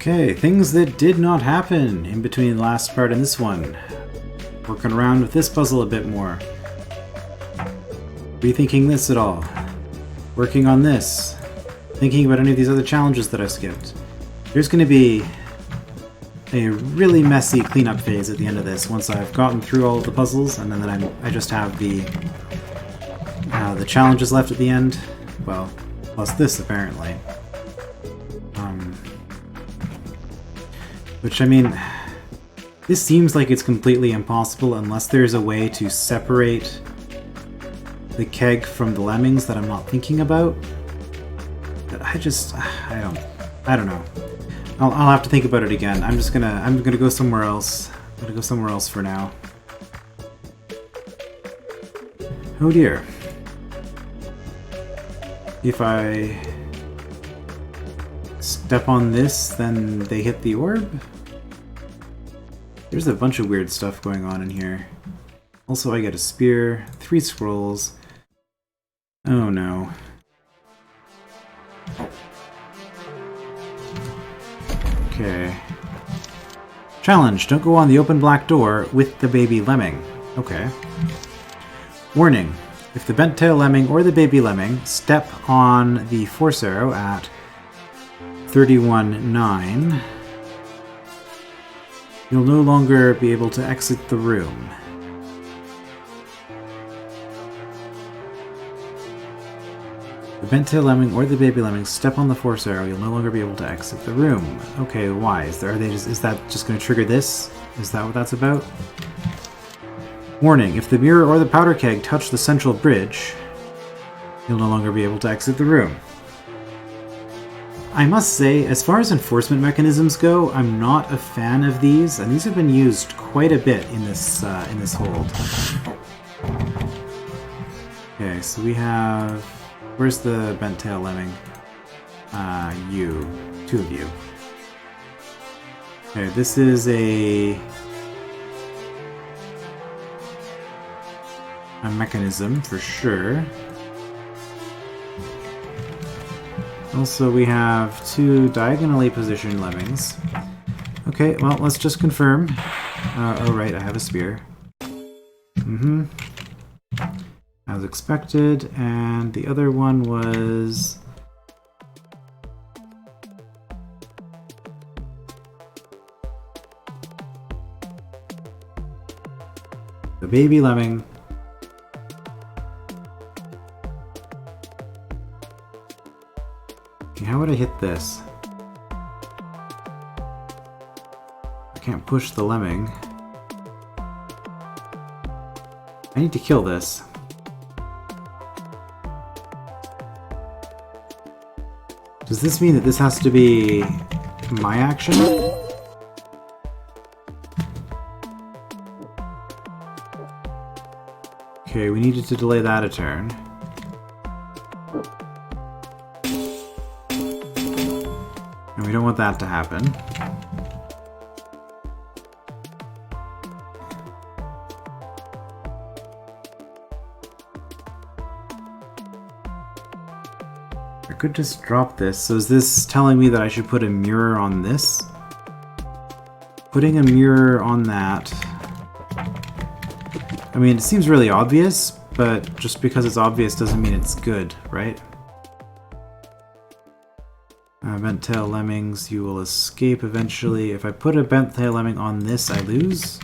Okay, things that did not happen in between the last part and this one. Working around with this puzzle a bit more. Rethinking this at all. Working on this. Thinking about any of these other challenges that I skipped. There's going to be a really messy cleanup phase at the end of this once I've gotten through all of the puzzles, and then I just have the challenges left at the end. Well, plus this apparently. Which, I mean, this seems like it's completely impossible unless there's a way to separate the keg from the lemmings that I'm not thinking about. But I don't know. I'll have to think about it again. I'm gonna go somewhere else. I'm gonna go somewhere else for now. Oh dear. If I step on this, then they hit the orb? There's a bunch of weird stuff going on in here. Also, I get a spear, 3 scrolls. Oh no. Okay. Challenge, don't go on the open black door with the baby lemming. Okay. Warning, if the bent tail lemming or the baby lemming step on the force arrow at 31.9, you'll no longer be able to exit the room. The bent tail lemming or the baby lemming step on the force arrow, you'll no longer be able to exit the room. Okay, why? Is that just going to trigger this? Is that what that's about? Warning, if the mirror or the powder keg touch the central bridge, you'll no longer be able to exit the room. I must say, as far as enforcement mechanisms go, I'm not a fan of these, and these have been used quite a bit in this hold. Okay, so we have... Where's the bent tail lemming? You. 2 of you. Okay, this is a mechanism for sure. Also, we have 2 diagonally positioned lemmings. Okay, well, let's just confirm. Oh, right, I have a spear. As expected, and the other one was... the baby lemming. How would I hit this? I can't push the lemming. I need to kill this. Does this mean that this has to be my action? Okay, we needed to delay that a turn. And we don't want that to happen. I could just drop this. So is this telling me that I should put a mirror on this? Putting a mirror on that... I mean, it seems really obvious, but just because it's obvious doesn't mean it's good, right? Bent tail lemmings, you will escape eventually. If I put a bent tail lemming on this, I lose.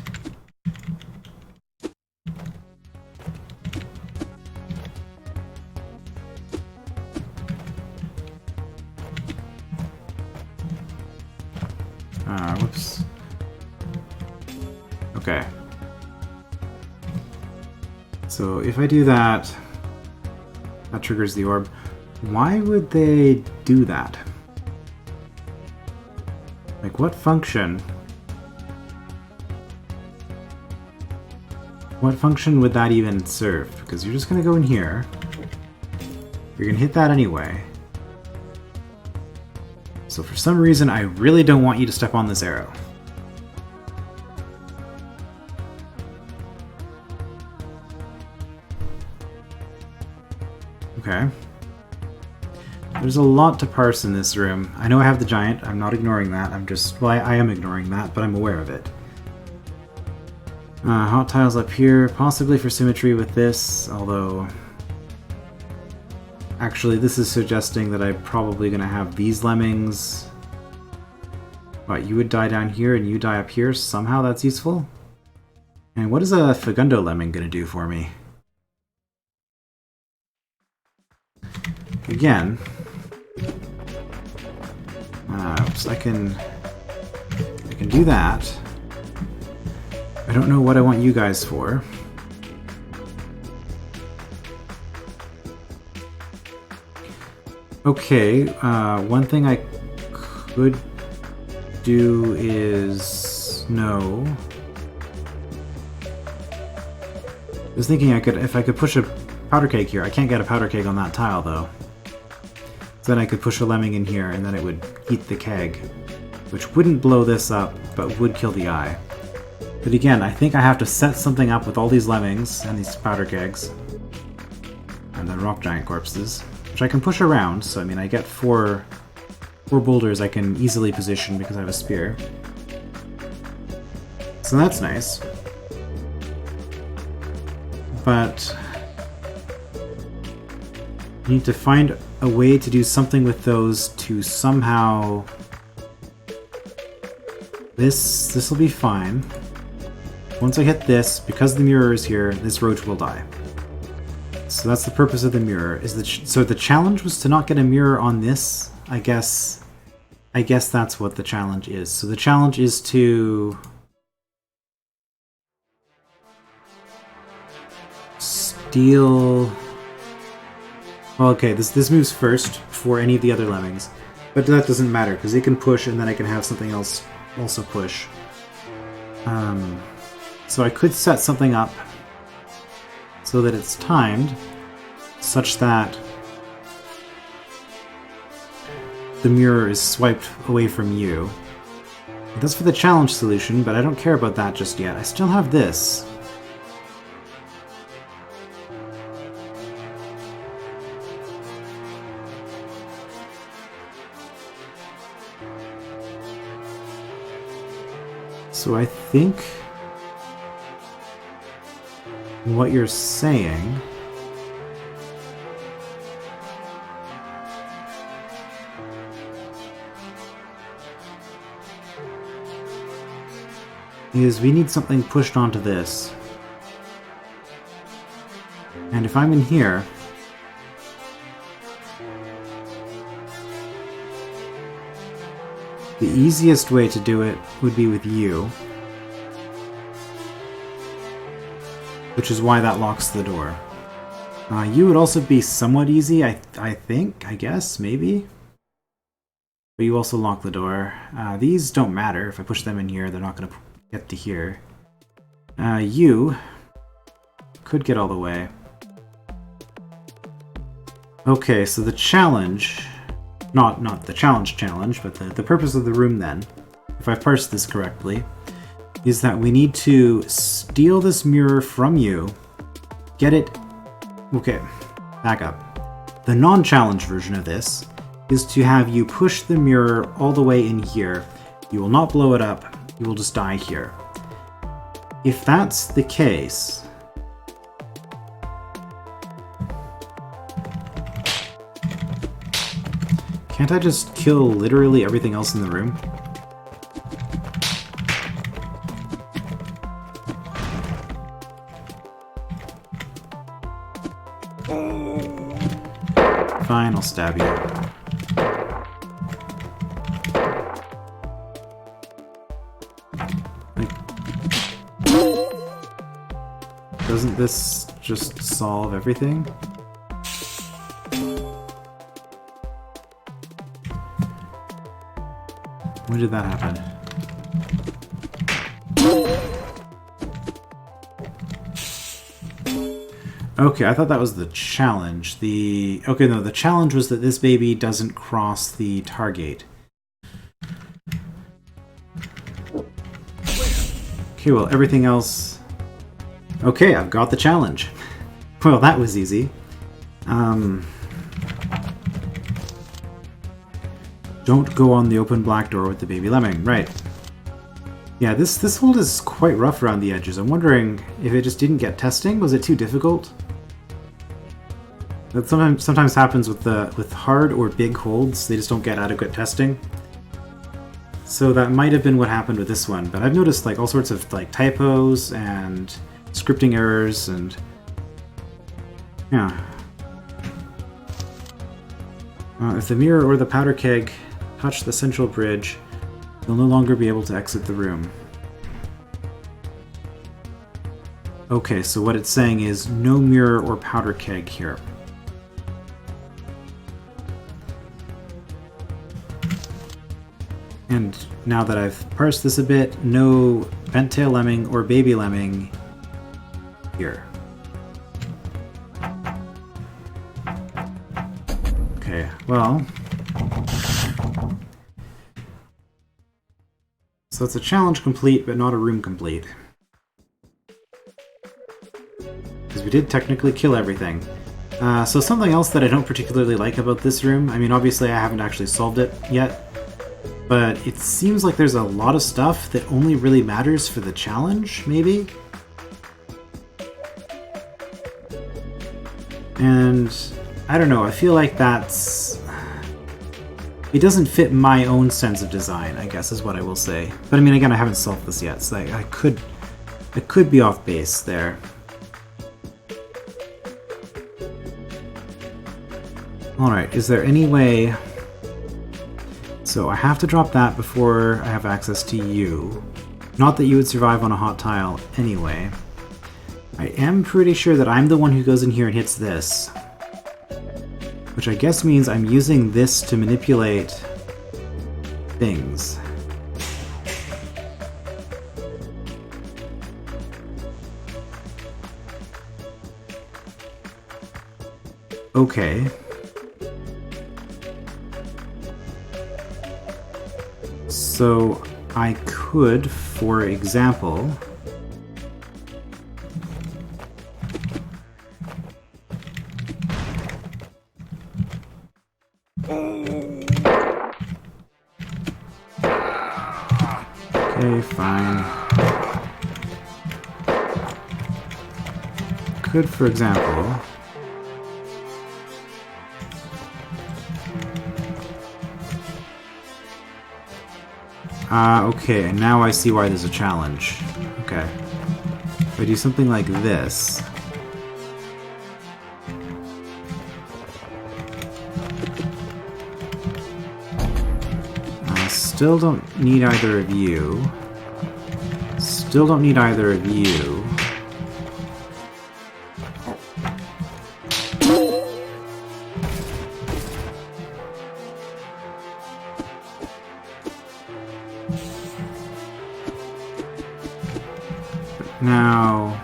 Whoops. Okay. So if I do that, that triggers the orb. Why would they do that? Like, what function? What function would that even serve? Because you're just going to go in here. You're going to hit that anyway. So for some reason, I really don't want you to step on this arrow. Okay. There's a lot to parse in this room. I know I have the giant. I'm not ignoring that. I'm just... Well, I am ignoring that, but I'm aware of it. Hot tiles up here, possibly for symmetry with this, although... Actually, this is suggesting that I'm probably going to have these lemmings... What, you would die down here and you die up here? Somehow that's useful? And what is a Fagundo lemming going to do for me? Again... so I can do that. I don't know what I want you guys for. Okay, one thing I could do is... no. I was thinking if I could push a powder keg here. I can't get a powder keg on that tile though. So then I could push a lemming in here and then it would heat the keg, which wouldn't blow this up, but would kill the eye. But again, I think I have to set something up with all these lemmings and these powder kegs and the rock giant corpses, which I can push around. So I mean, I get four boulders I can easily position because I have a spear. So that's nice. But I need to find a way to do something with those to somehow... This will be fine. Once I hit this, because the mirror is here, this roach will die. So that's the purpose of the mirror. So the challenge was to not get a mirror on this. I guess that's what the challenge is. So the challenge is to steal... Well, okay, this moves first before any of the other lemmings. But that doesn't matter, because they can push and then I can have something else also push. So I could set something up so that it's timed such that the mirror is swiped away from you. That's for the challenge solution, but I don't care about that just yet. I still have this. So I think what you're saying is we need something pushed onto this. And if I'm in here, the easiest way to do it would be with you. Which is why that locks the door. You would also be somewhat easy, I think, I guess, maybe? But you also lock the door. These don't matter. If I push them in here, they're not going to get to here. You could get all the way. Okay, so the challenge... Not the challenge, but the purpose of the room then, if I've parsed this correctly, is that we need to steal this mirror from you, get it... Okay, back up. The non-challenge version of this is to have you push the mirror all the way in here. You will not blow it up, you will just die here. If that's the case... Can't I just kill literally everything else in the room? Fine, I'll stab you. Doesn't this just solve everything? When did that happen? Okay, I thought that was the challenge. Okay, no, the challenge was that this baby doesn't cross the target. Okay, well, everything else... Okay, I've got the challenge. Well, that was easy. Don't go on the open black door with the baby lemming. Right. Yeah, this hold is quite rough around the edges. I'm wondering if it just didn't get testing. Was it too difficult? That sometimes happens with hard or big holds. They just don't get adequate testing. So that might have been what happened with this one. But I've noticed like all sorts of like typos and scripting errors and yeah. If the mirror or the powder keg touch the central bridge, you'll no longer be able to exit the room. Okay, so what it's saying is no mirror or powder keg here. And now that I've parsed this a bit, no bent tail lemming or baby lemming here. Okay, well... So it's a challenge complete, but not a room complete. Because we did technically kill everything. So something else that I don't particularly like about this room, I mean obviously I haven't actually solved it yet, but it seems like there's a lot of stuff that only really matters for the challenge, maybe? And I don't know, I feel like that's... It doesn't fit my own sense of design, I guess is what I will say. But I mean, again, I haven't solved this yet, so I could be off base there. Alright, is there any way... So I have to drop that before I have access to you. Not that you would survive on a hot tile anyway. I am pretty sure that I'm the one who goes in here and hits this. Which I guess means I'm using this to manipulate things. Okay. So I could, for example... Okay, fine. Could, for example... okay, and now I see why there's a challenge. Okay. If I do something like this... Still don't need either of you. Still don't need either of you. Now...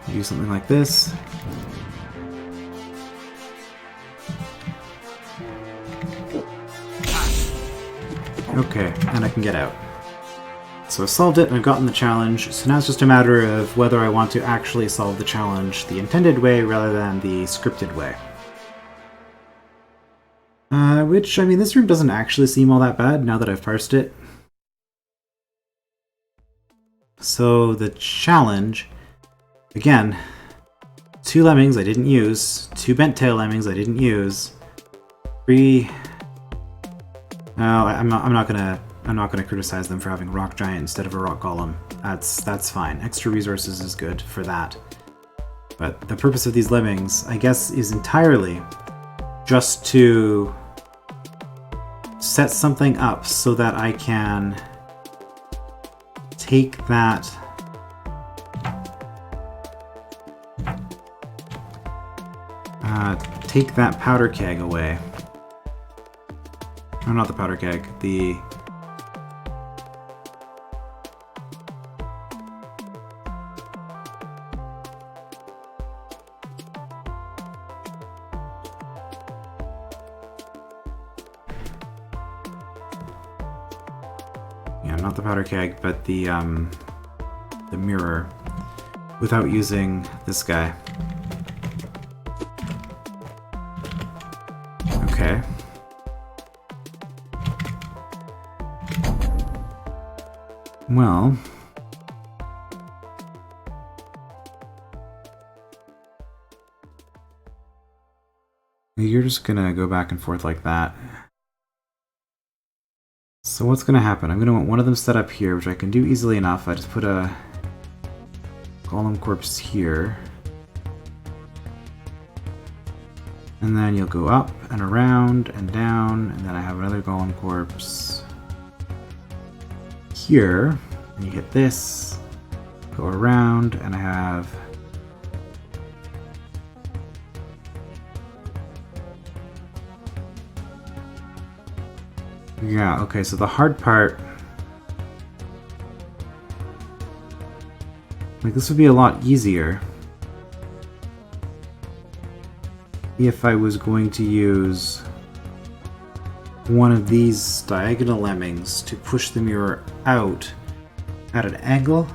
do something like this. Okay, and I can get out. So I solved it and I've gotten the challenge, so now it's just a matter of whether I want to actually solve the challenge the intended way rather than the scripted way. Which, I mean, this room doesn't actually seem all that bad now that I've parsed it. So the challenge... Again, 2 lemmings I didn't use, 2 bent tail lemmings I didn't use, 3... No, I'm not gonna criticize them for having rock giant instead of a rock golem. That's fine. Extra resources is good for that. But the purpose of these lemmings, I guess, is entirely just to set something up so that I can take that powder keg away. Oh, not the powder keg, the... Yeah, not the powder keg, but the mirror. without using this guy. Okay. Well... you're just gonna go back and forth like that. So what's gonna happen? I'm gonna want one of them set up here, which I can do easily enough. I just put a golem corpse here. And then you'll go up and around and down, and then I have another golem corpse here. And you hit this, go around, and I have... yeah, okay, so the hard part... like, this would be a lot easier if I was going to use one of these diagonal lemmings to push the mirror out at an angle.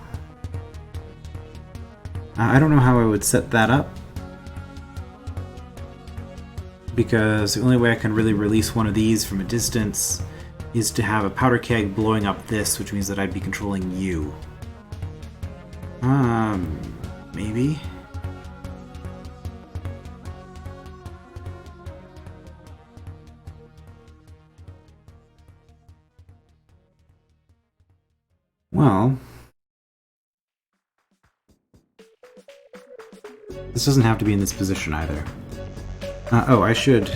I don't know how I would set that up, because the only way I can really release one of these from a distance is to have a powder keg blowing up this, which means that I'd be controlling you. Maybe? Well... this doesn't have to be in this position either. Oh, I should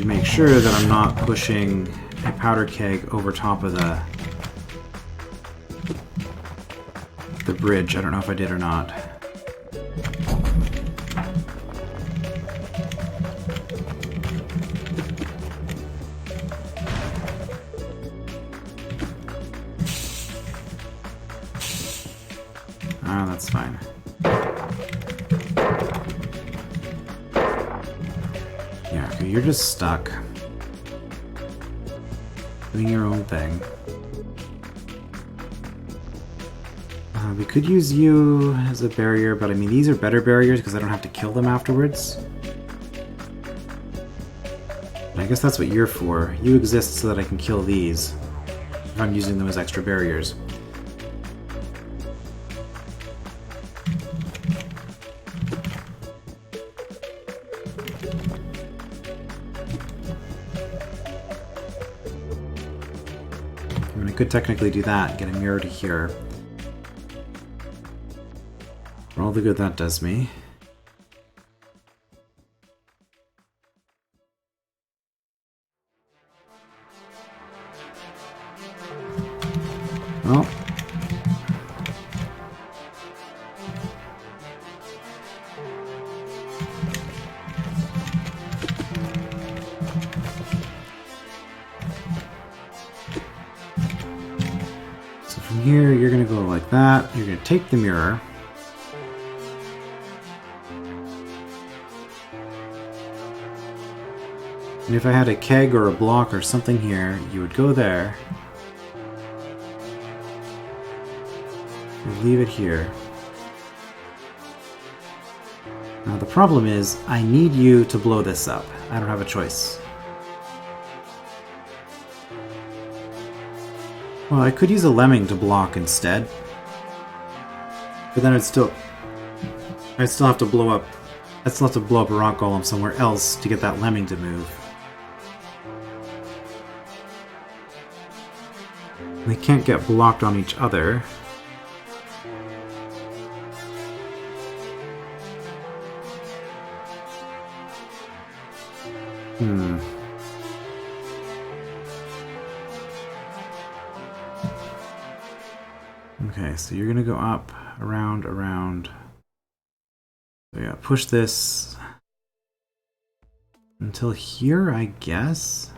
make sure that I'm not pushing a powder keg over top of the bridge. I don't know if I did or not. Ah, that's fine. Yeah, okay, you're just stuck. Doing your own thing. We could use you as a barrier, but I mean, these are better barriers because I don't have to kill them afterwards. And I guess that's what you're for. You exist so that I can kill these if I'm using them as extra barriers. I mean, I could technically do that and get a mirror to here. For all the good that does me. Well. So from here, you're going to go like that. You're going to take the mirror. And if I had a keg or a block or something here, you would go there. Leave it here. Now the problem is, I need you to blow this up. I don't have a choice. Well, I could use a lemming to block instead. But then I'd still have to blow up a rock golem somewhere else to get that lemming to move. They can't get blocked on each other. Okay, so you're gonna go up, around, around. So yeah, push this until here, I guess.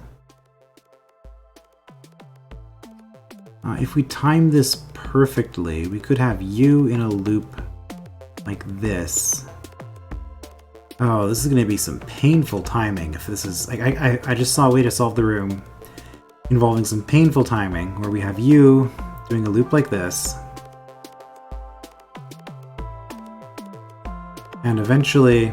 If we time this perfectly, we could have you in a loop like this. Oh, this is going to be some painful timing if this is... I just saw a way to solve the room involving some painful timing, where we have you doing a loop like this, And eventually...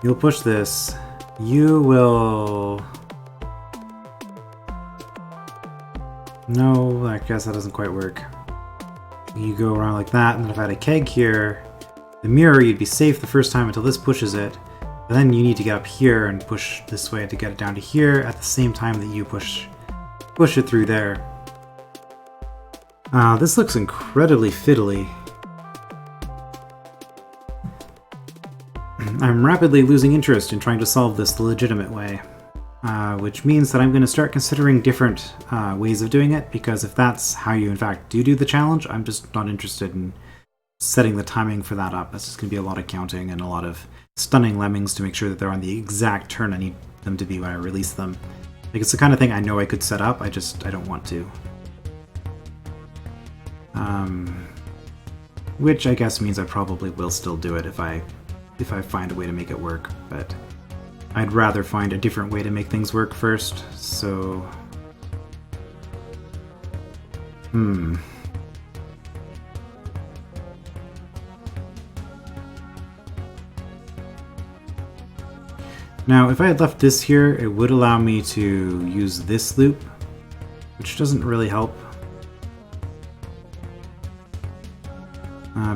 you'll push this. You will... no, I guess that doesn't quite work. You go around like that, and then if I had a keg here, the mirror, you'd be safe the first time until this pushes it. But then you need to get up here and push this way to get it down to here at the same time that you push it through there. This looks incredibly fiddly. I'm rapidly losing interest in trying to solve this the legitimate way, which means that I'm going to start considering different ways of doing it, because if that's how you in fact do the challenge, I'm just not interested in setting the timing for that up. That's just going to be a lot of counting and a lot of stunning lemmings to make sure that they're on the exact turn I need them to be when I release them. Like, it's the kind of thing I know I could set up, I don't want to. Which I guess means I probably will still do it if I find a way to make it work, but I'd rather find a different way to make things work first, so... Now, if I had left this here, it would allow me to use this loop, which doesn't really help.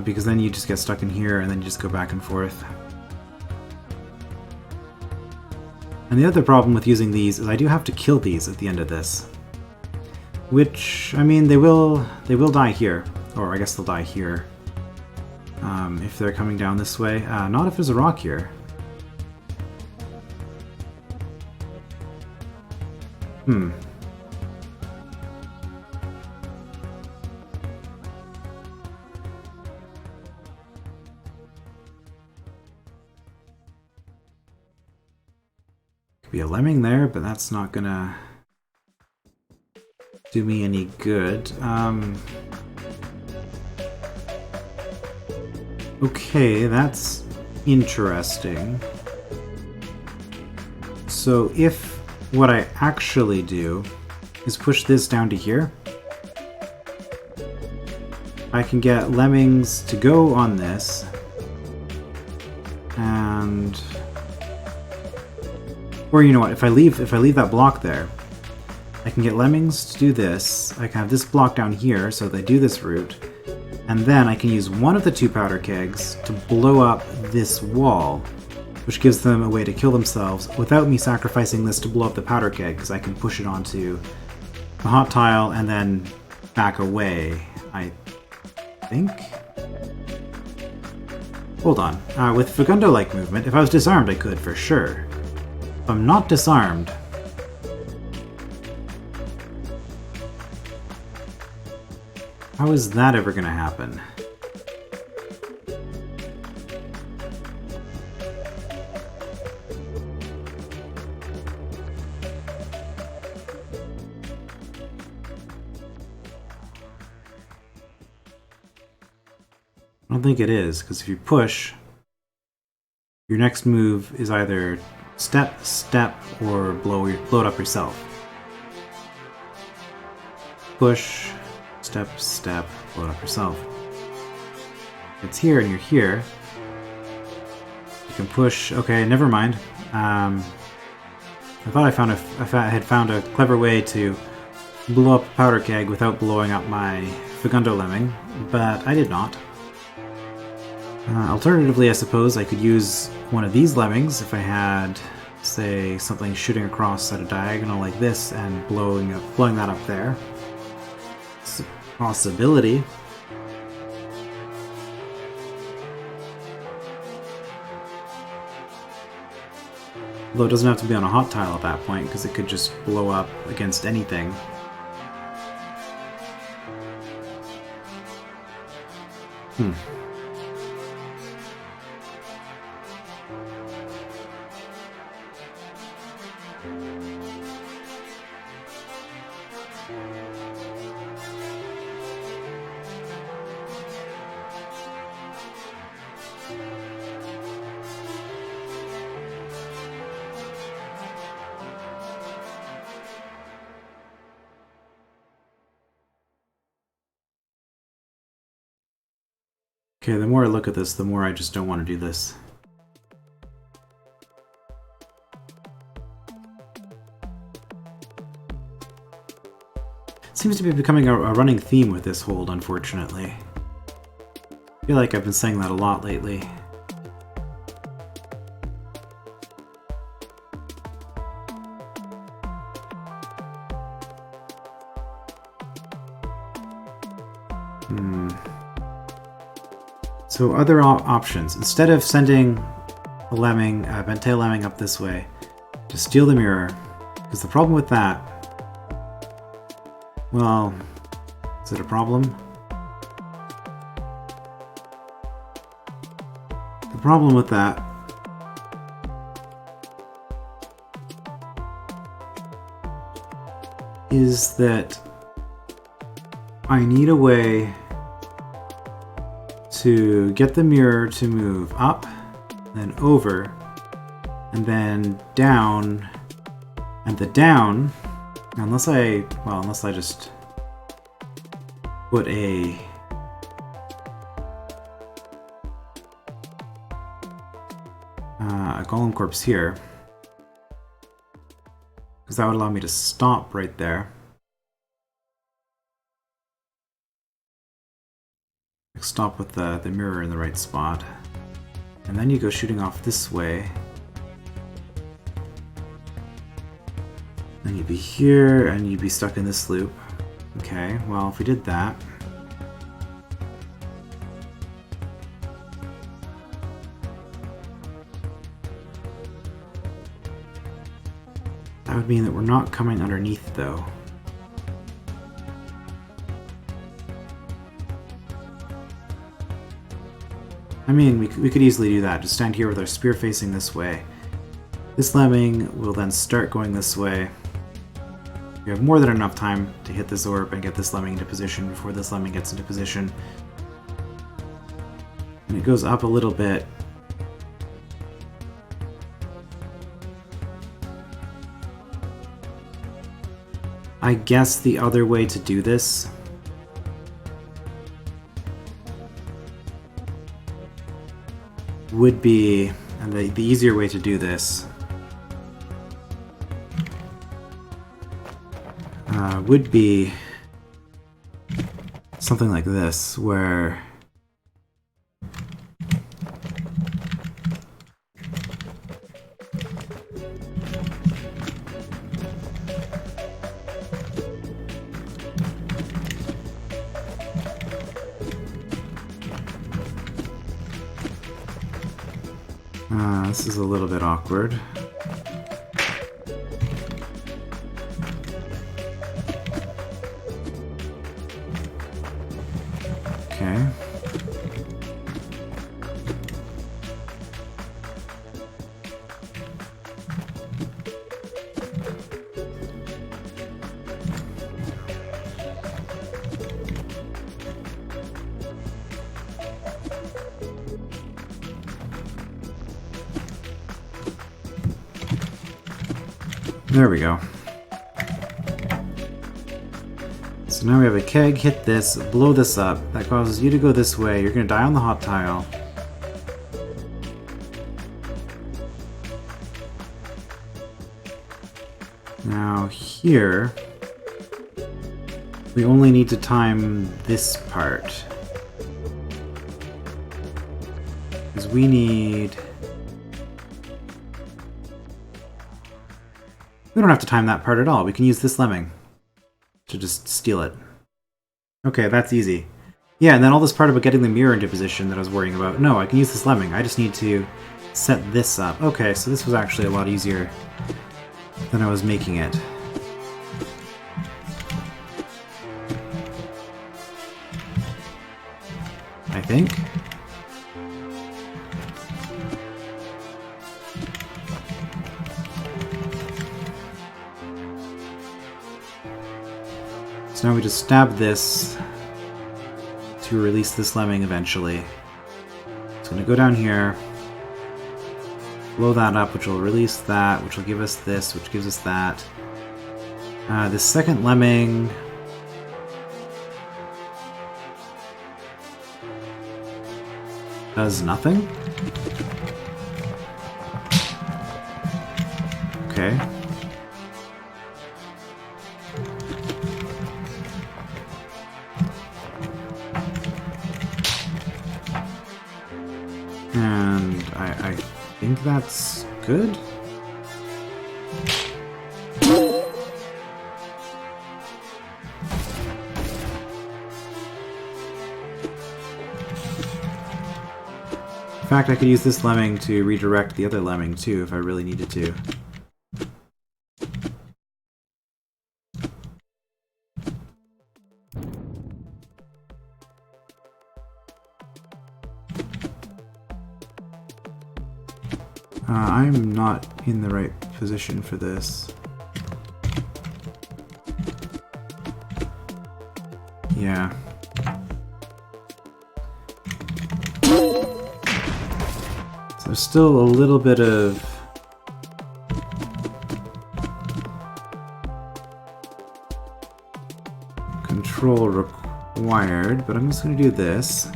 Because then you just get stuck in here and then you just go back and forth. And the other problem with using these is I do have to kill these at the end of this. Which, I mean, they will die here. Or I guess they'll die here. If they're coming down this way. Not if there's a rock here. Be a lemming there, but that's not gonna do me any good. Okay, that's interesting. So if what I actually do is push this down to here, I can get lemmings to go on this, and... or you know what, if I leave that block there, I can get lemmings to do this. I can have this block down here, so they do this route. And then I can use one of the two powder kegs to blow up this wall, which gives them a way to kill themselves without me sacrificing this to blow up the powder keg, because I can push it onto the hot tile and then back away, I think? Hold on. With Fagundo-like movement, if I was disarmed I could, for sure. If I'm not disarmed... how is that ever gonna happen? I don't think it is, because if you push, your next move is either step, or blow it up yourself. Push, step, blow it up yourself. If it's here and you're here, you can push. Okay, never mind. I thought I had found a clever way to blow up a powder keg without blowing up my Fagundo lemming, but I did not. Alternatively, I suppose I could use one of these lemmings if I had, say, something shooting across at a diagonal like this and blowing that up there. It's a possibility. Although it doesn't have to be on a hot tile at that point, because it could just blow up against anything. Okay, the more I look at this, the more I just don't want to do this. Seems to be becoming a running theme with this hold, unfortunately. I feel like I've been saying that a lot lately. So other options. Instead of sending a lemming, Bentail lemming up this way, to steal the mirror. Because the problem with that... Well, is it a problem? The problem with that is that I need a way to get the mirror to move up, then over, and then down, and the down, unless I just put a golem corpse here, because that would allow me to stop right there. Stop with the mirror in the right spot. And then you go shooting off this way. Then you'd be here, and you'd be stuck in this loop. Okay, well, if we did that... That would mean that we're not coming underneath, though. I mean, we could easily do that. Just stand here with our spear facing this way. This lemming will then start going this way. We have more than enough time to hit this orb and get this lemming into position before this lemming gets into position. And it goes up a little bit. I guess the other way to do this would be, and the easier way to do this would be something like this, where this is a little bit awkward. Okay. There we go. So now we have a keg, hit this, blow this up. That causes you to go this way. You're going to die on the hot tile. Now here, we only need to time this part. Because we need... We don't have to time that part at all. We can use this lemming to just steal it. Okay, that's easy. Yeah, and then all this part about getting the mirror into position that I was worrying about. No, I can use this lemming. I just need to set this up. Okay, so this was actually a lot easier than I was making it. I think. So now we just stab this to release this lemming eventually. It's going to go down here, blow that up, which will release that, which will give us this, which gives us that. This second lemming... Does nothing? Okay. And I think that's good? In fact, I could use this lemming to redirect the other lemming too if I really needed to. I'm not in the right position for this. Yeah. So there's still a little bit of control required, but I'm just going to do this.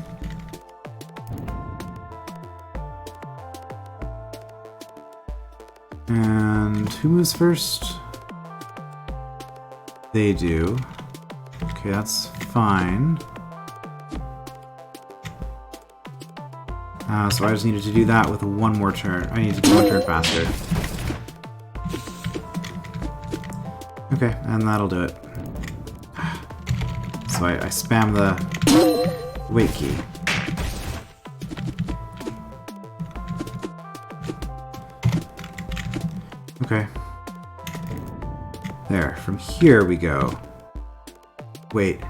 And who moves first? They do. Okay, that's fine. So I just needed to do that with one more turn. I need to do one turn faster. Okay, and that'll do it. So I spam the wait key. Okay. There. From here we go. Wait.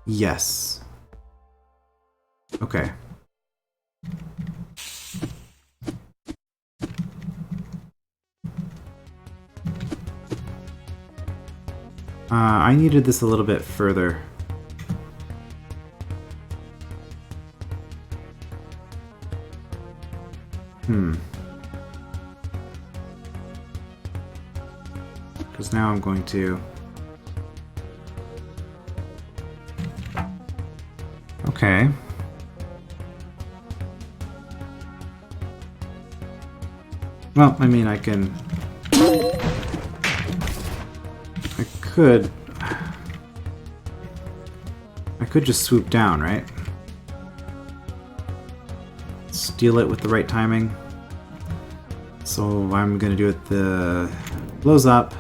Yes. Okay. I needed this a little bit further. Because now I'm going to... Okay. Well, I mean, I can... I could just swoop down, right? Steal it with the right timing. So I'm gonna do it the blows up,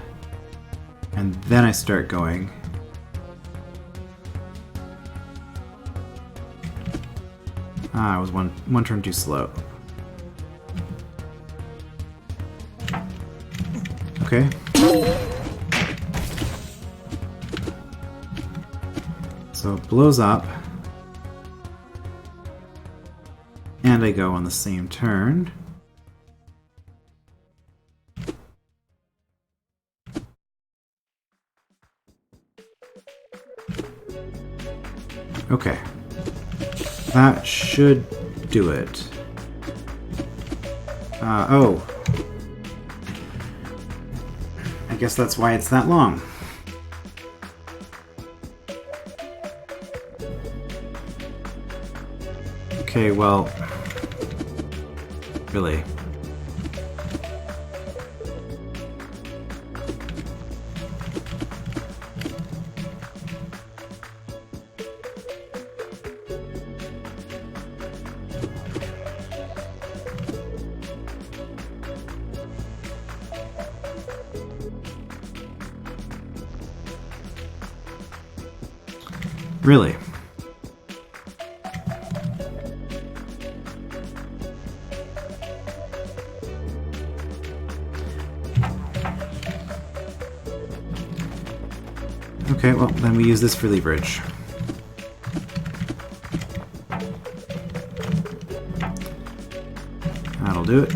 and then I start going. I was one turn too slow. Okay. So it blows up. And I go on the same turn. Okay. That should do it. Oh. I guess that's why it's that long. Okay, well... Really? Really? Okay, well, then we use this for leverage. That'll do it.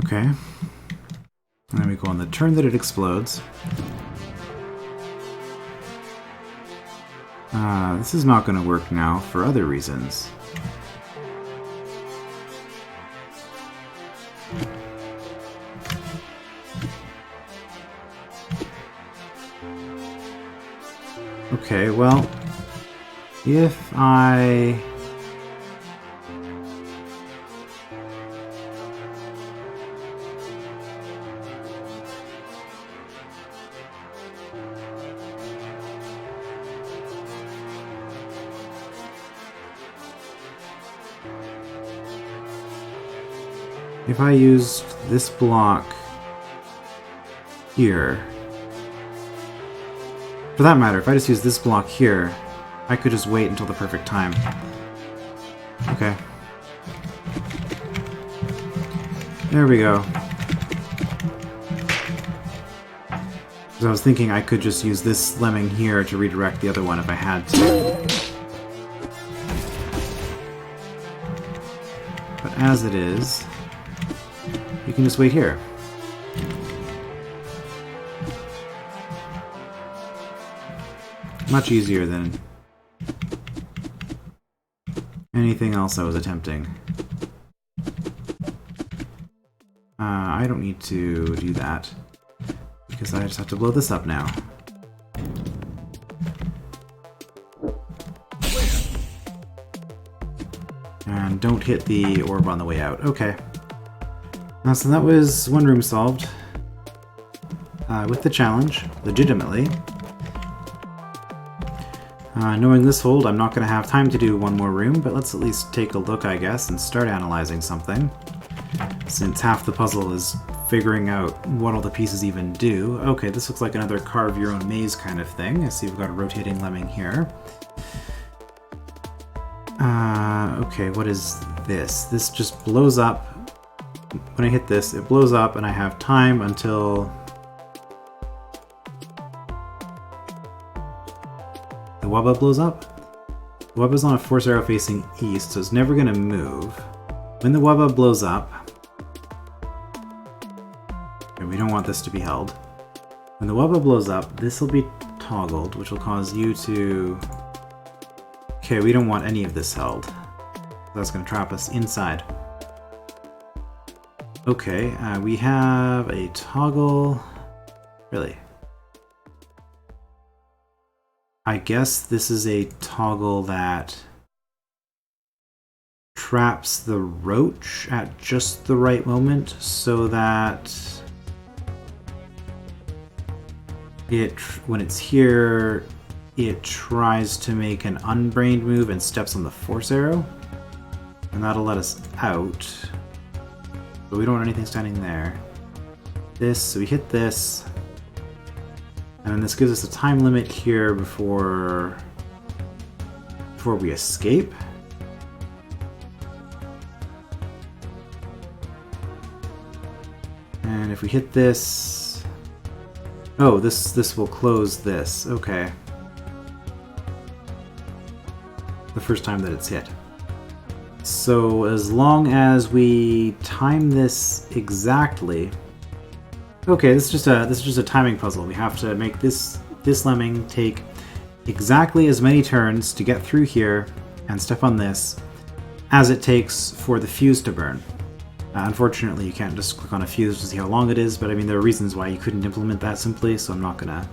Okay. And then we go on the turn that it explodes. This is not going to work now for other reasons. Okay, well, if I... If I used this block here, for that matter, if I just use this block here, I could just wait until the perfect time. Okay. There we go. So I was thinking I could just use this lemming here to redirect the other one if I had to. But as it is, you can just wait here. Much easier than anything else I was attempting. I don't need to do that, because I just have to blow this up now. And don't hit the orb on the way out. Okay. So that was one room solved. With the challenge, legitimately. Knowing this hold, I'm not going to have time to do one more room, but let's at least take a look, I guess, and start analyzing something. Since half the puzzle is figuring out what all the pieces even do. Okay, this looks like another carve your own maze kind of thing. I see we've got a rotating lemming here. Okay, what is this? This just blows up. When I hit this, it blows up, and I have time until the Wubba blows up. The Wubba's on a force arrow facing east, so it's never going to move. When the Wubba blows up, and we don't want this to be held. When the Wubba blows up, this will be toggled, which will cause you to... Okay, we don't want any of this held. That's going to trap us inside. Okay, we have a toggle... Really? I guess this is a toggle that traps the roach at just the right moment so that it, when it's here, it tries to make an unbrained move and steps on the force arrow, and that'll let us out. But we don't want anything standing there. This, so we hit this, and then this gives us a time limit here before we escape. And if we hit this... Oh, this will close this. Okay. The first time that it's hit. So as long as we time this exactly... Okay, this is just a timing puzzle. We have to make this lemming take exactly as many turns to get through here and step on this as it takes for the fuse to burn. Unfortunately, you can't just click on a fuse to see how long it is, but I mean there are reasons why you couldn't implement that simply, so I'm not gonna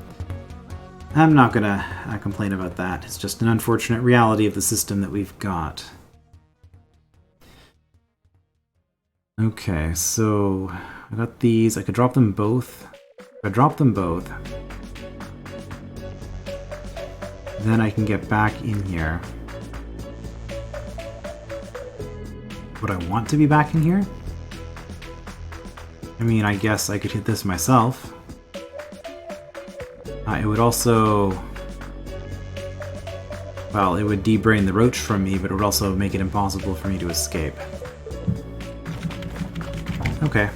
complain about that. It's just an unfortunate reality of the system that we've got. Okay, so I got these. I could drop them both. If I drop them both, then I can get back in here. Would I want to be back in here? I mean, I guess I could hit this myself. It would also... Well, it would debrain the roach from me, but it would also make it impossible for me to escape. Okay.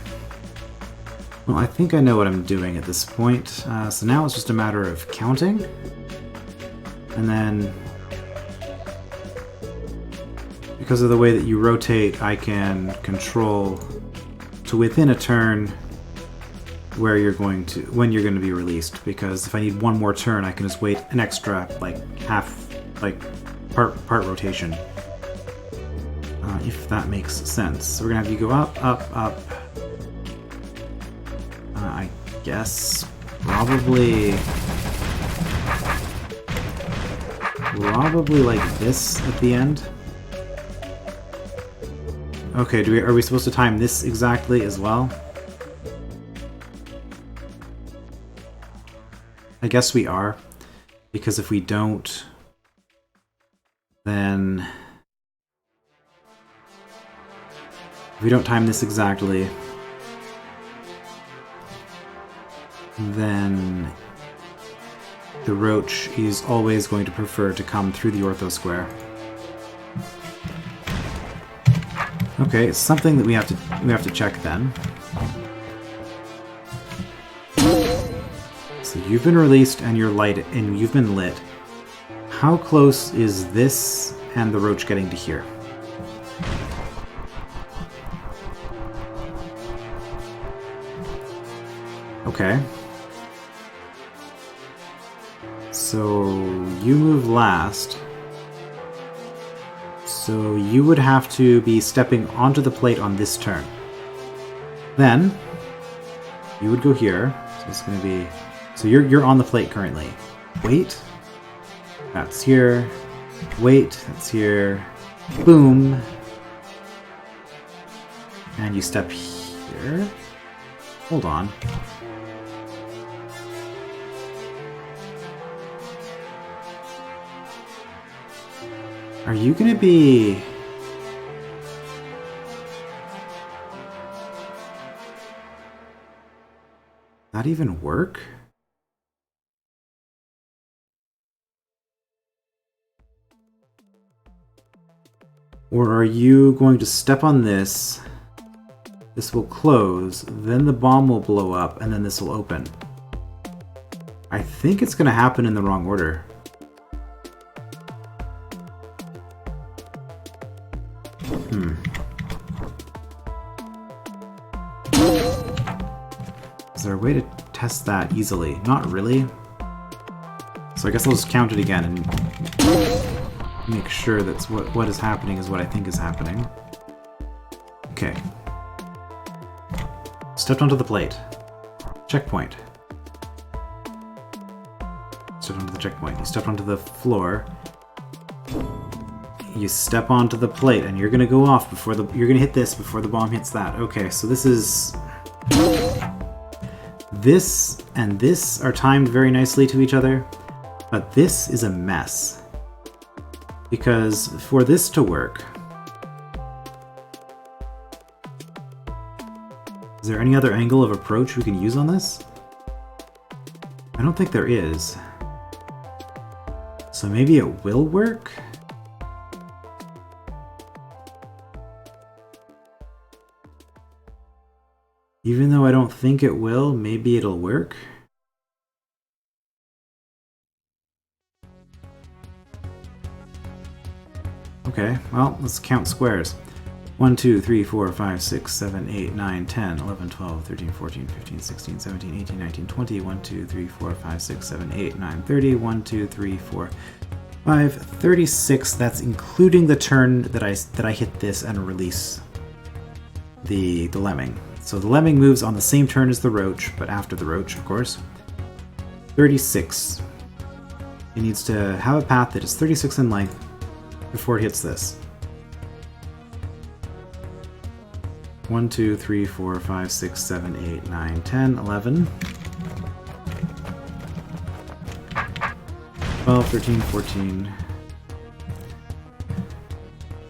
Well, I think I know what I'm doing at this point. So now it's just a matter of counting. And then... because of the way that you rotate, I can control to within a turn when you're going to be released. Because if I need one more turn, I can just wait an extra, like, half like part rotation. If that makes sense. So we're gonna have you go up, up, up. I guess probably like this at the end. Okay, are we supposed to time this exactly as well? I guess we are, because if we don't, then if we don't time this exactly, then the roach is always going to prefer to come through the ortho square. Okay, it's something that we have to check then. So you've been released and you're light and you've been lit. How close is this and the roach getting to here? Okay. So you move last. So you would have to be stepping onto the plate on this turn. Then you would go here. So it's going to be. So you're on the plate currently. Wait. That's here. Wait. That's here. Boom. And you step here. Hold on. Are you gonna be... That even work? Or are you going to step on this? This will close, then the bomb will blow up, and then this will open. I think it's gonna happen in the wrong order. Is there a way to test that easily? Not really. So I guess I'll just count it again and make sure that's what is happening is what I think is happening. Okay. Stepped onto the plate. Checkpoint. Stepped onto the checkpoint. You stepped onto the floor. You step onto the plate, and you're gonna go off before you're gonna hit this before the bomb hits that. Okay, so this is... This and this are timed very nicely to each other, but this is a mess. Because for this to work... Is there any other angle of approach we can use on this? I don't think there is. So maybe it will work? Even though I don't think it will, maybe it'll work. Okay, well, let's count squares. 1, 2, 3, 4, 5, 6, 7, 8, 9, 10, 11, 12, 13, 14, 15, 16, 17, 18, 19, 20, 1, 2, 3, 4, 5, 6, 7, 8, 9, 30, 1, 2, 3, 4, 5, 36. That's including the turn that I hit this and release the lemming. So the lemming moves on the same turn as the roach, but after the roach, of course. 36. It needs to have a path that is 36 in length before it hits this. 1, 2, 3, 4, 5, 6, 7, 8, 9, 10, 11. 12, 13, 14.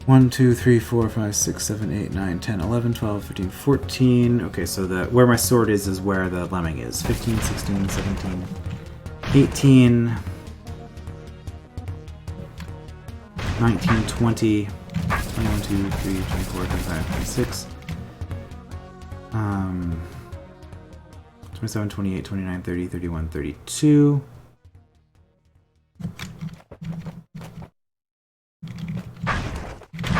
1, 2, 3, 4, 5, 6, 7, 8, 9, 10, 11, 12, 13, 14. Okay, so where my sword is where the lemming is. 15, 16, 17, 18, 19, 20, 21, 2, 3, 24, 25, 26, 27, 28, 29, 30, 31, 32.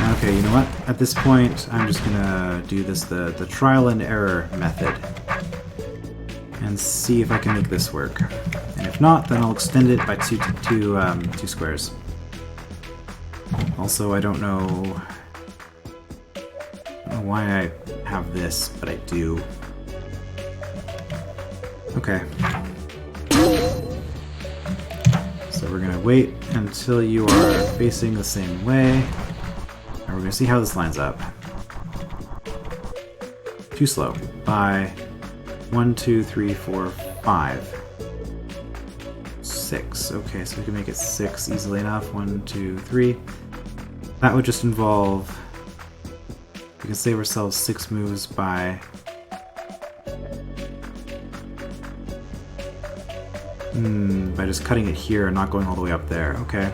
Okay, you know what? At this point, I'm just gonna do this the trial and error method and see if I can make this work. And if not, then I'll extend it by two squares. Also, I don't know why I have this, but I do. Okay. So we're gonna wait until you are facing the same way, and we're gonna see how this lines up. Too slow. By 1, 2, 3, 4, 5. 6. Okay, so we can make it 6 easily enough. 1, 2, 3. That would just involve... We can save ourselves 6 moves by... by just cutting it here and not going all the way up there. Okay.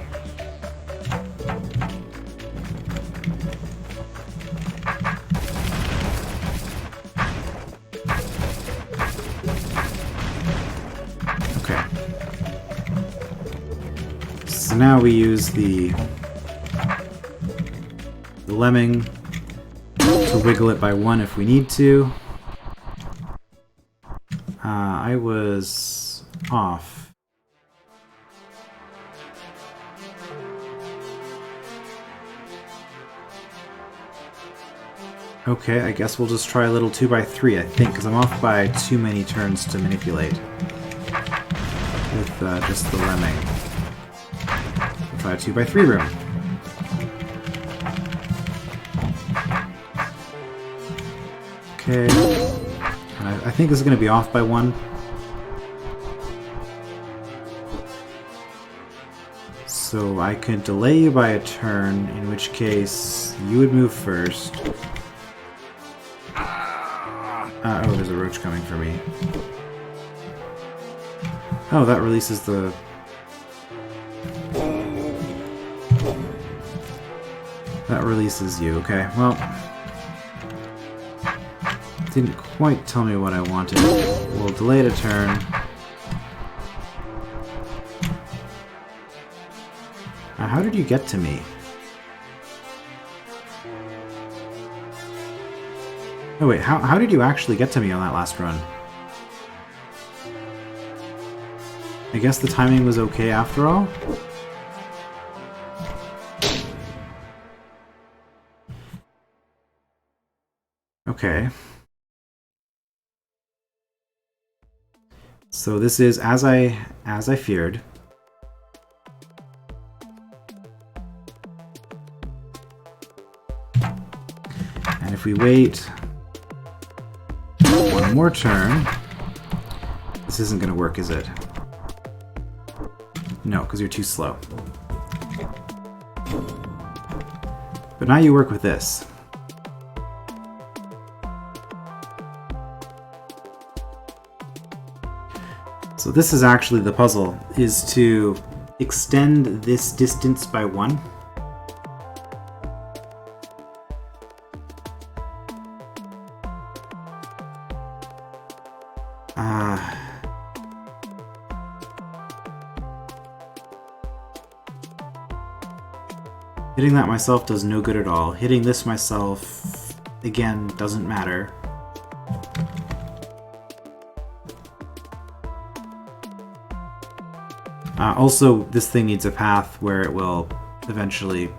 Okay. So now we use the lemming to wiggle it by 1 if we need to. I was off. Okay, I guess we'll just try a little 2x3, I think, because I'm off by too many turns to manipulate with just the lemming. We'll try a 2x3 room. Okay. I think this is going to be off by 1. So I could delay you by a turn, in which case you would move first. Oh, there's a roach coming for me. Oh, that releases the... That releases you. Okay, well... Didn't quite tell me what I wanted. We'll delay it a turn. How did you get to me? Oh wait, how did you actually get to me on that last run? I guess the timing was okay after all? Okay. So this is as I feared. And if we wait one more turn, this isn't going to work, is it? No, because you're too slow. But now you work with this. So this is actually the puzzle, is to extend this distance by 1. Hitting that myself does no good at all. Hitting this myself, again, doesn't matter. Also, this thing needs a path where it will eventually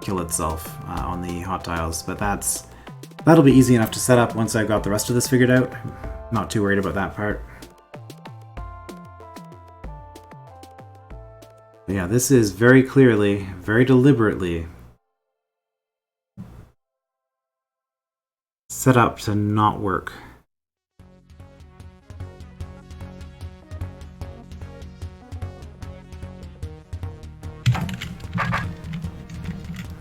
kill itself on the hot tiles, but that'll be easy enough to set up once I've got the rest of this figured out. Not too worried about that part. But yeah, this is very clearly, very deliberately set up to not work.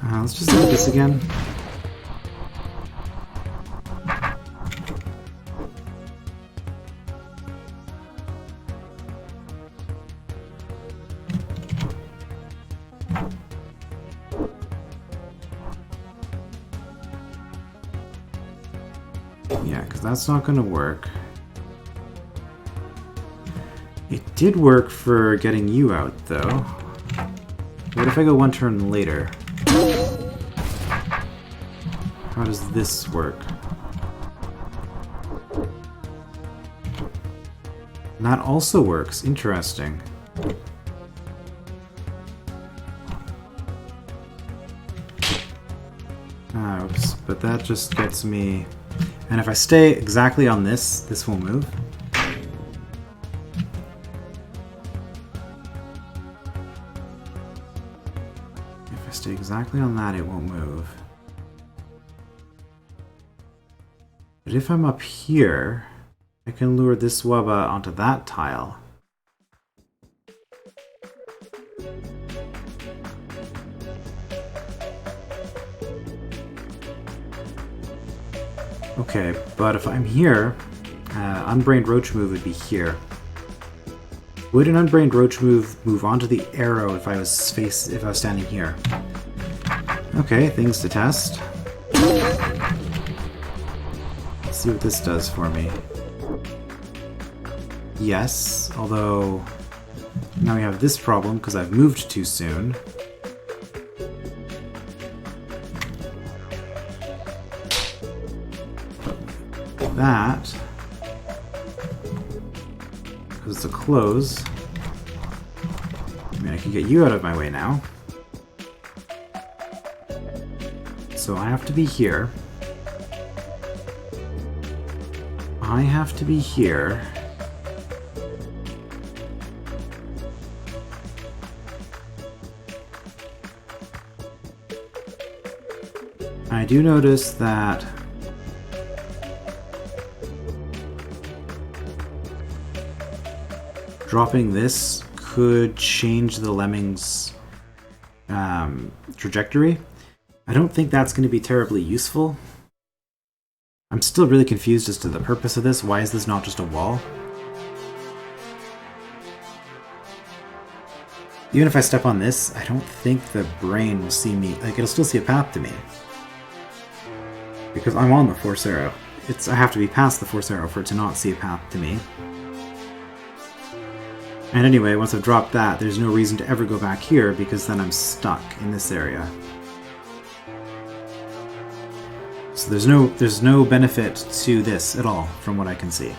Let's just look at this again. Yeah, because that's not going to work. It did work for getting you out, though. What if I go one turn later? How does this work? And that also works. Interesting. Oops, but that just gets me... And if I stay exactly on this, this will move. If I stay exactly on that, it won't move. But if I'm up here, I can lure this Wubba onto that tile. Okay, but if I'm here, Unbrained Roach Move would be here. Would an Unbrained Roach move onto the arrow if I was standing here? Okay, things to test. Let's see what this does for me. Yes, although now we have this problem because I've moved too soon. That, because it's a close. I mean, I can get you out of my way now. So I have to be here. I have to be here. I do notice that dropping this could change the lemming's trajectory. I don't think that's going to be terribly useful. I'm still really confused as to the purpose of this. Why is this not just a wall? Even if I step on this, I don't think the brain will see me. Like, it'll still see a path to me. Because I'm on the Force Arrow. I have to be past the Force Arrow for it to not see a path to me. And anyway, once I've dropped that, there's no reason to ever go back here, because then I'm stuck in this area. So there's no benefit to this at all, from what I can see.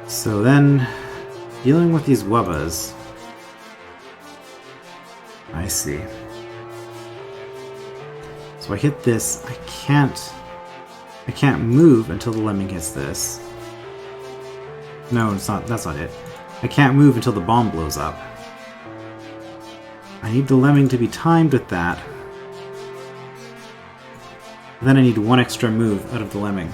So then, dealing with these Wubbas... I see. So I hit this, I can't move until the lemming hits this. No, that's not it. I can't move until the bomb blows up. I need the lemming to be timed with that. Then I need one extra move out of the lemming.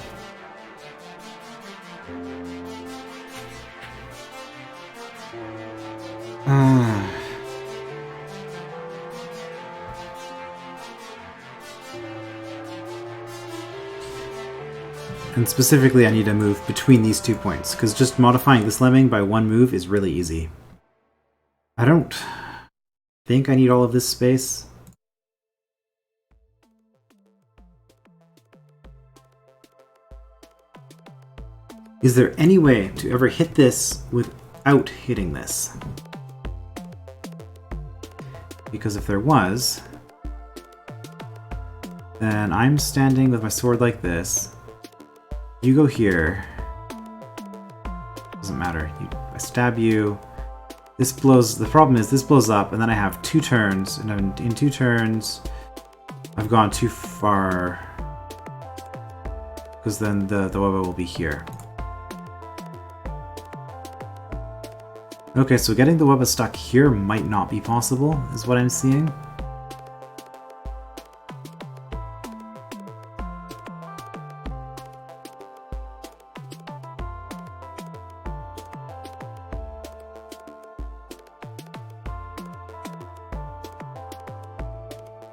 And specifically, I need to move between these 2 points, because just modifying this lemming by one move is really easy. I don't think I need all of this space. Is there any way to ever hit this without hitting this? Because if there was, then I'm standing with my sword like this. You go here. Doesn't matter. I stab you. This blows. The problem is this blows up, and then I have 2 turns, and in 2 turns, I've gone too far. Because then the Wubba will be here. Okay, so getting the Wubba stuck here might not be possible, is what I'm seeing.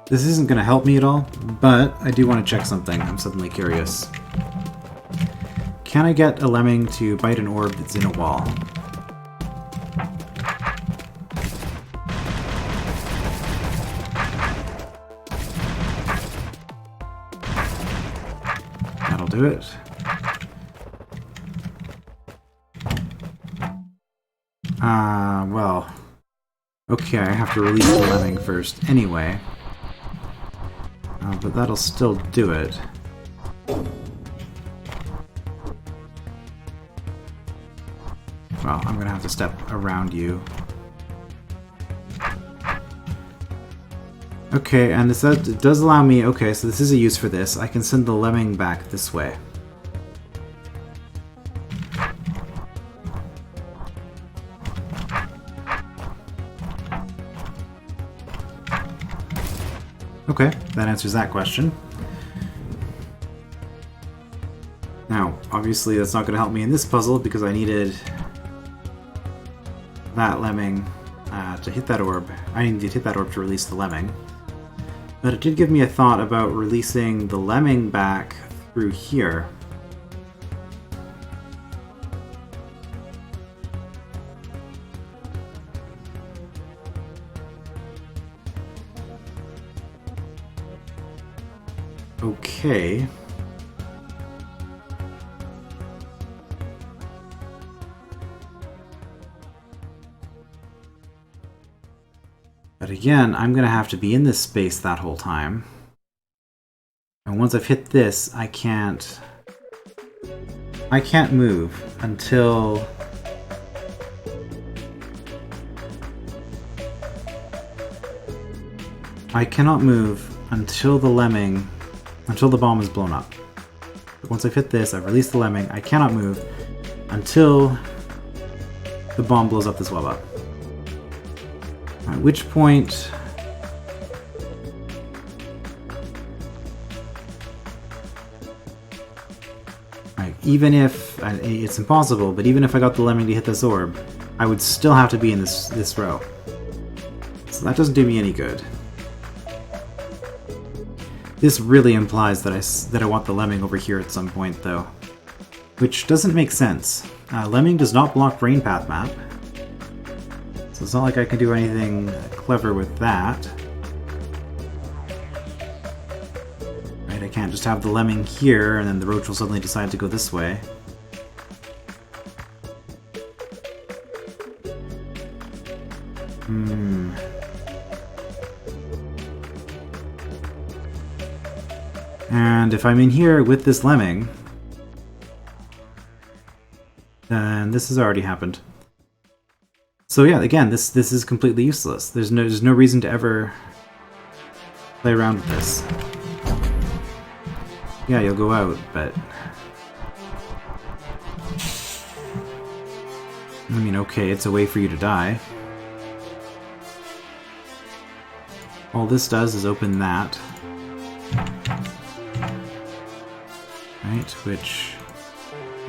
This isn't going to help me at all, but I do want to check something. I'm suddenly curious. Can I get a lemming to bite an orb that's in a wall? That'll do it. Well... Okay, I have to release the lemming first anyway. But that'll still do it. Well, I'm gonna have to step around you. Okay, and it does allow me... Okay, so this is a use for this. I can send the lemming back this way. Okay, that answers that question. Now, obviously that's not going to help me in this puzzle because I needed that lemming to hit that orb. I needed to hit that orb to release the lemming. But it did give me a thought about releasing the lemming back through here. Okay. But again, I'm going to have to be in this space that whole time. And once I've hit this, I can't move until... I cannot move until the lemming... until the bomb is blown up. Once I've hit this, I've released the lemming, I cannot move until the bomb blows up this web up. At which point... even if... it's impossible, but even if I got the lemming to hit this orb, I would still have to be in this row. So that doesn't do me any good. This really implies that I want the lemming over here at some point, though. Which doesn't make sense. Lemming does not block brain path map. So it's not like I can do anything clever with that. Right, I can't just have the lemming here and then the roach will suddenly decide to go this way. And if I'm in here with this lemming, then this has already happened. So yeah, again, this is completely useless. There's no reason to ever play around with this. Yeah, you'll go out, but... I mean, okay, it's a way for you to die. All this does is open that. Right, which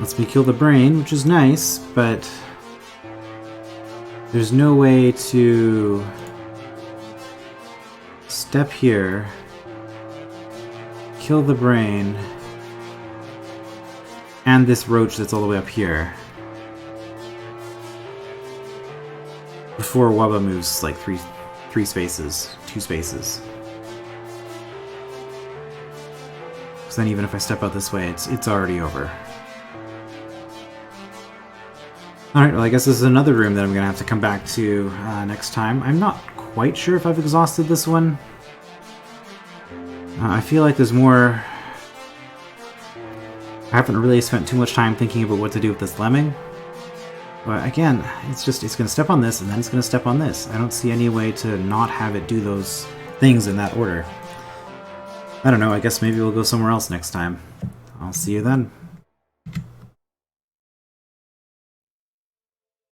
lets me kill the brain, which is nice, but there's no way to step here, kill the brain, and this roach that's all the way up here before Wubba moves like two spaces. Because then even if I step out this way, it's already over. Alright, well I guess this is another room that I'm going to have to come back to next time. I'm not quite sure if I've exhausted this one. I feel like there's more... I haven't really spent too much time thinking about what to do with this lemming. But again, it's going to step on this, and then it's going to step on this. I don't see any way to not have it do those things in that order. I don't know, I guess maybe we'll go somewhere else next time. I'll see you then.